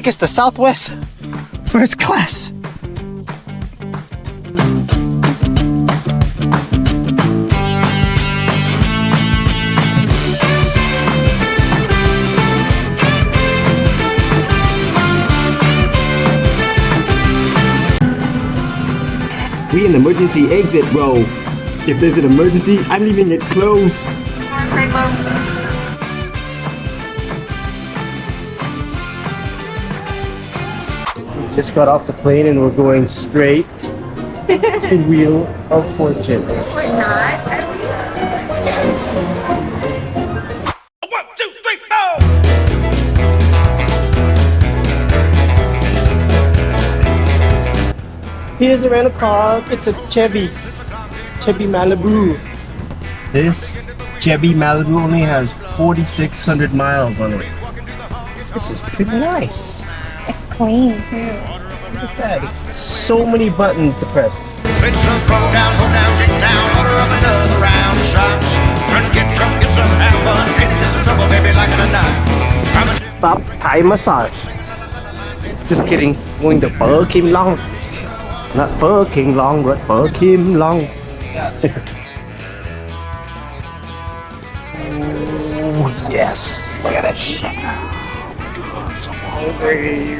take us to Southwest first class. We in emergency exit row. If there's an emergency, I'm leaving it closed. We just got off the plane and we're going straight to Wheel of Fortune. We're not. One, two, three, four. Here's a rental car. It's a Chevy Malibu. This Chevy Malibu only has 4,600 miles on it. This is pretty nice. It's clean too. Look at that. There's so many buttons to press. Rich love, throw down, hold down, get down, order up another round of shots. Drink, get drunk, get some, have fun. Get into some trouble, baby, like in a night. Stop Thai massage. Just kidding. Going to Pho Kim Long. Not Pho Kim Long, but Pho Kim Long. Oh, yes. Look at that shit. I'm so hungry.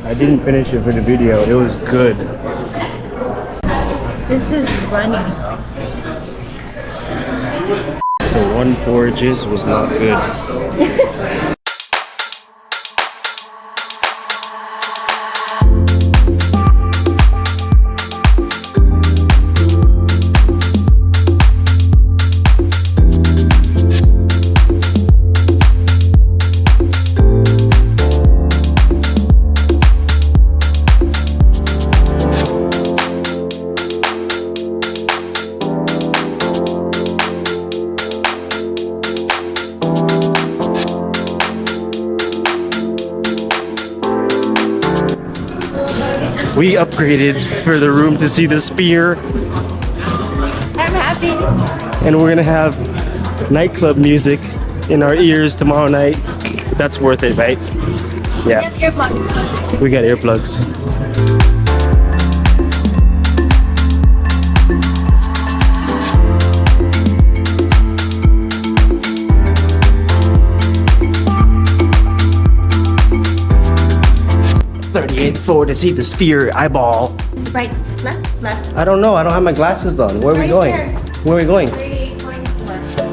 I didn't finish it for the video. It was good. This is running. The one porridges was not good. We upgraded for the room to see the Sphere. I'm happy. And we're gonna have nightclub music in our ears tomorrow night. That's worth it, right? Yeah. Earplugs. We got earplugs. Floor to see the Sphere eyeball. Right, left. I don't know. I don't have my glasses on. Where are we Right going? there. Where are we going? 38.4.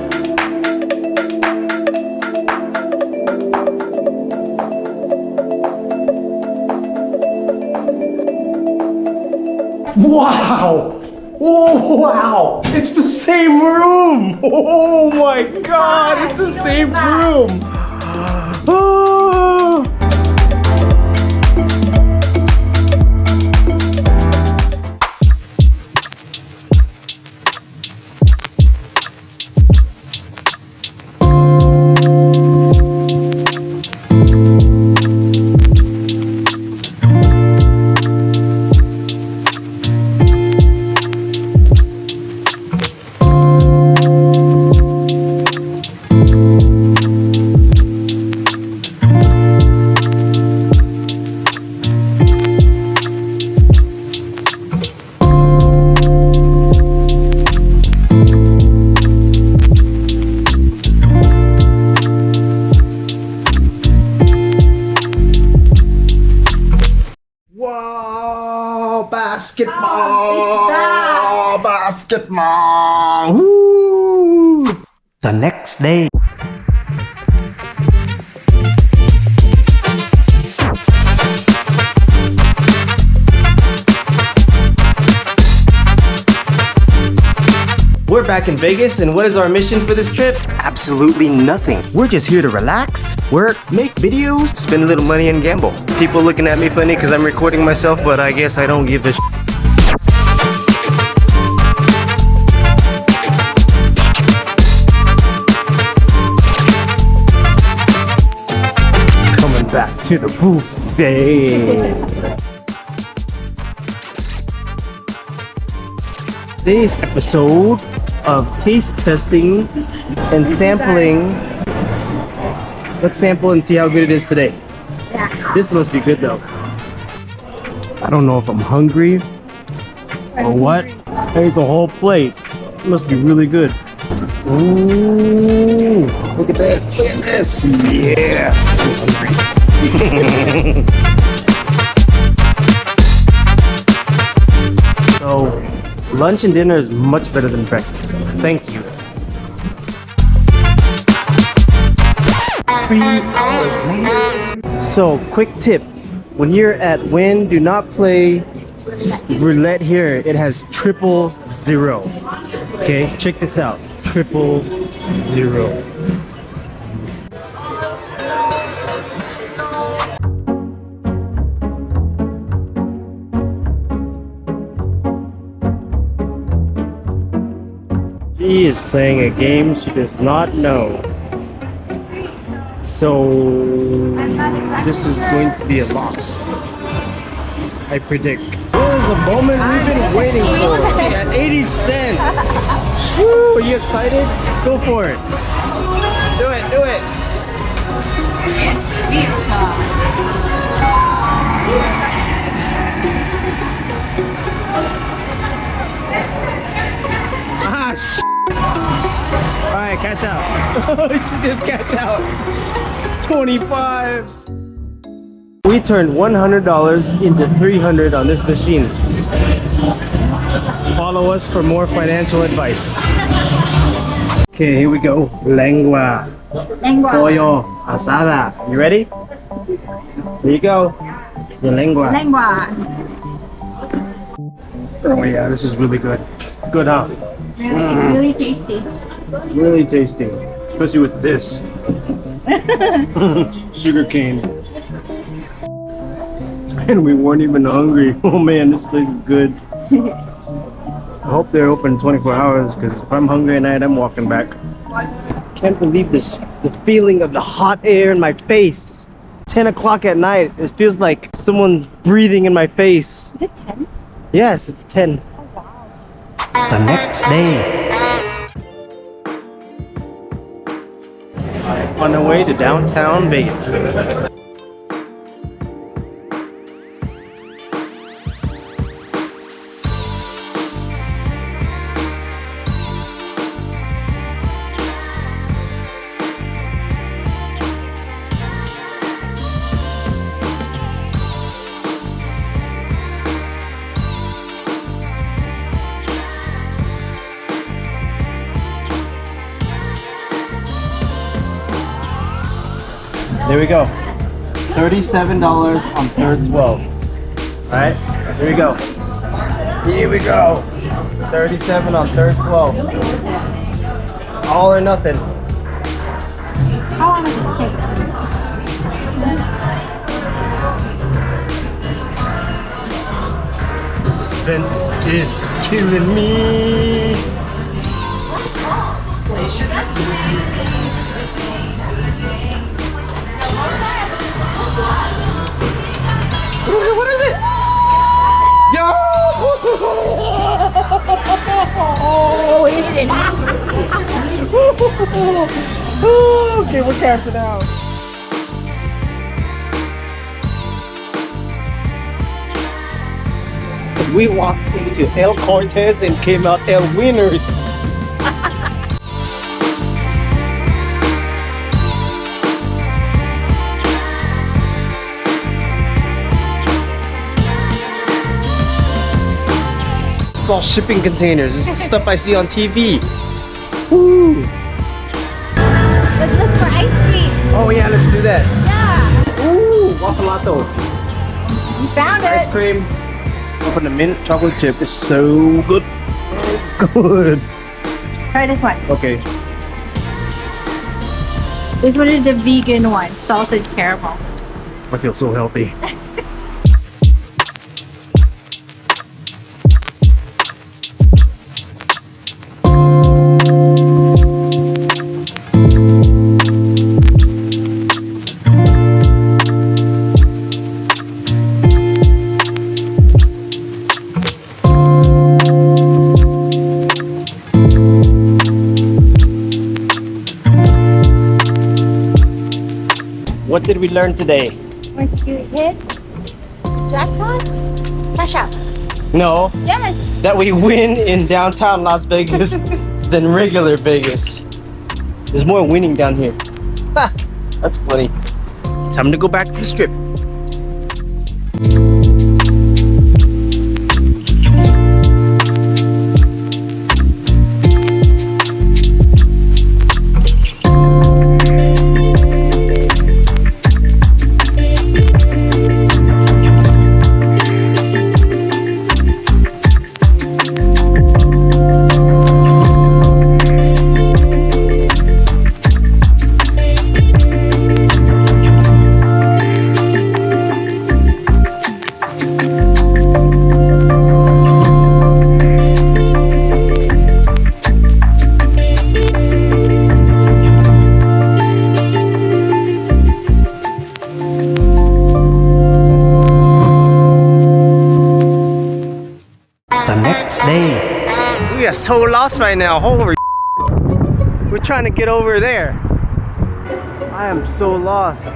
Wow! Oh, wow! It's the same room! Oh my god! It's the same room! Oh. Basketball! Basketball! Woo! The next day. We're back in Vegas, and what is our mission for this trip? Absolutely nothing. We're just here to relax, work, make videos, spend a little money, and gamble. People looking at me funny because I'm recording myself, but I guess I don't give a Coming back to the buffet. Today's episode of taste testing and sampling. Let's sample and see how good it is today. Yeah. This must be good though. I don't know if I'm hungry or what. I ate the whole plate. It must be really good. Ooh, look at this. Look at this. Yeah. So, lunch and dinner is much better than breakfast. Thank you. 3 hours, man. So, quick tip. When you're at Wynn, do not play roulette here. It has 000. Okay, check this out. 000. She is playing a game she does not know. So this is going to be a loss, I predict. There's a moment we've been waiting for at 80 cents. Woo, are you excited? Go for it. Do it, do it. It's pizza. Ah, Alright, cash out. She just cash out. 25. We turned $100 into $300 on this machine. Follow us for more financial advice. Okay, here we go. Lengua. Pollo asada. You ready? Here you go. Your lengua. Oh yeah, this is really good. It's good, huh? Really tasty. Really tasty. Especially with this. Sugar cane. And we weren't even hungry. Oh man, this place is good. I hope they're open 24 hours because if I'm hungry at night, I'm walking back. Can't believe this, the feeling of the hot air in my face. 10 o'clock at night, it feels like someone's breathing in my face. Is it 10? Yes, it's 10. Oh, wow. The next day. On the way to downtown Vegas. There we go. $37 on third 12. Alright, here we go. Here we go. 37 on third 12. All or nothing. How long does it take? The suspense is killing me. What is it? What is it? Yo! Oh, okay, we're cashing out. We walked into El Cortez and came out El winners. It's all shipping containers. It's the stuff I see on TV. Woo! Let's look for ice cream. Oh yeah, let's do that. Yeah. Ooh, waffalato. We found Ice it. cream. Open the mint chocolate chip. It's so good. It's good. Try this one. Okay. This one is the vegan one, salted caramel. I feel so healthy. What did we learn today? Once you hit jackpot, cash out. No, Yes. that we win in downtown Las Vegas than regular Vegas. There's more winning down here. Ha, that's funny. Time to go back to the strip. We are so lost right now. Holy, we're trying to get over there. I am so lost.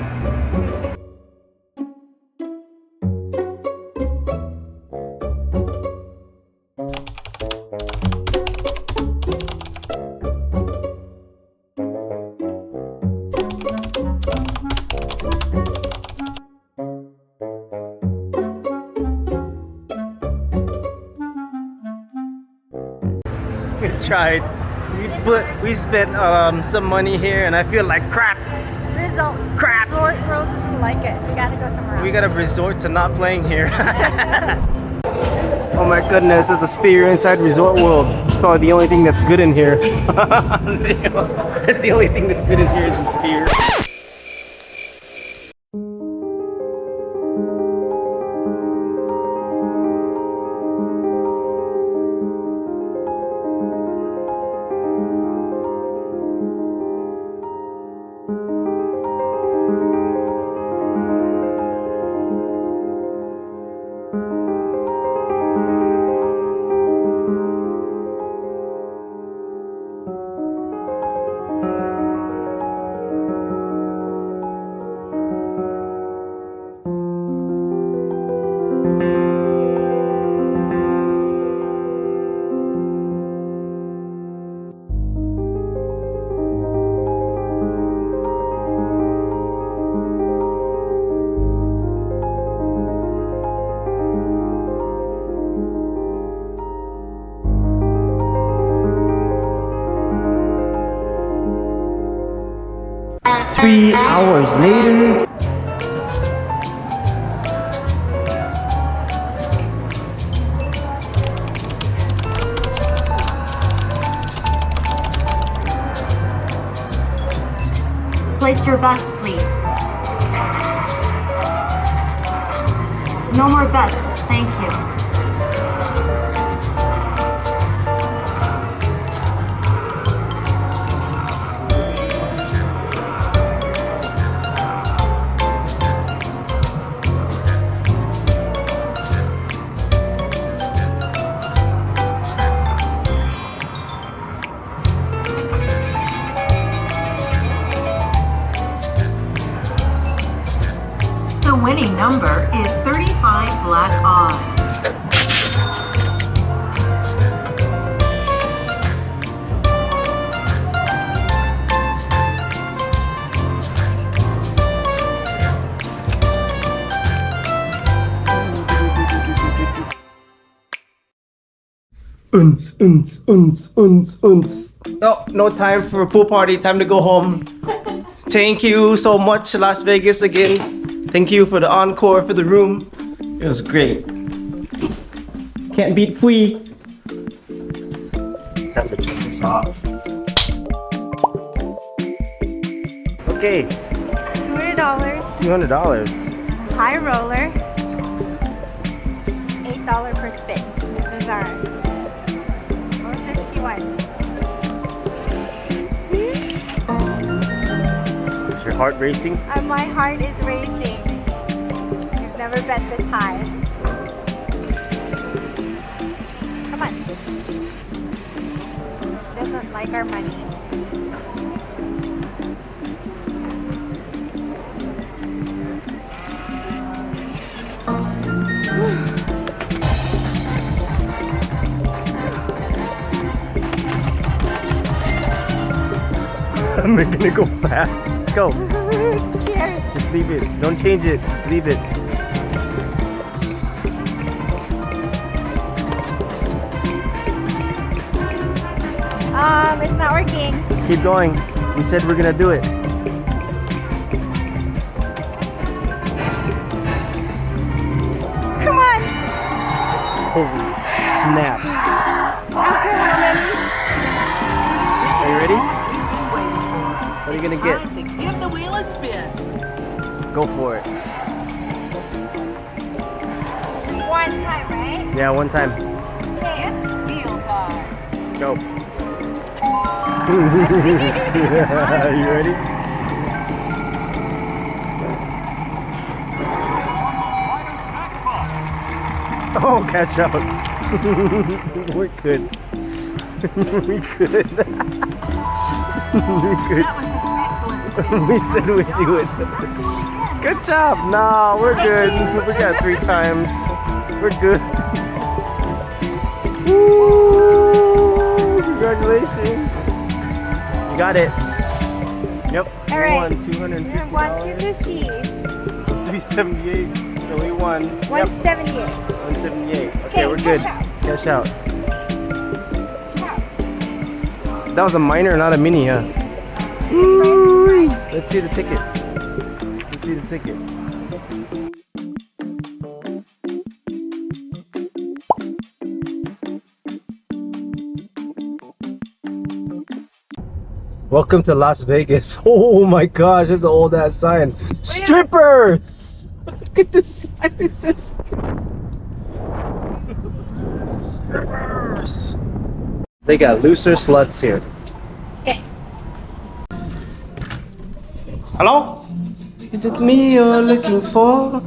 We tried. We spent some money here, and I feel like crap. Crap. Resort World doesn't like it. We gotta go somewhere else. We gotta resort to not playing here. Oh my goodness, it's a sphere inside Resort World. It's probably the only thing that's good in here. That's the only thing that's good in here is the sphere. Three hours later. Place your bets, please. No more bets, thank you. The winning number is 35 black odds. Oh, no time for a pool party. Time to go home. Thank you so much, Las Vegas again. Thank you for the Encore for the room. It was great. Can't beat Pho. Time to check this off. Okay, $200. $200. High roller. $8 per spin. This is our most risky one. Is your heart racing? My heart is racing. We've never bet this high. Come on. Doesn't like our money. We're gonna go fast. Go. Scared. Just leave it. Don't change it. Just leave it. It's not working. Just keep going. We said we're gonna do it. Come on. Holy snaps. After how many? Are you ready? What are you gonna get? To give the wheel a spin. Go for it. One time, right? Yeah, one time. Okay. It's wheel time. Go. Are you ready? Oh, catch out. We're good. We good. We good. That was an excellent spin. We said we'd do it. Good job. No, we're good. We got 3 times. We're good. Woo! Congratulations. You got it. Yep. All We right. won $250. You're 250. So 378. So we won. Yep. 178. 178. Okay, Okay, we're cash good. out. Cash out. Ciao. That was a minor, not a mini, huh? Let's see the ticket. Let's see the ticket. Welcome to Las Vegas. Oh my gosh, that's an old ass sign. Strippers! Look at this sign. It says strippers. They got looser sluts here. Okay. Hello? Is it me you're looking for?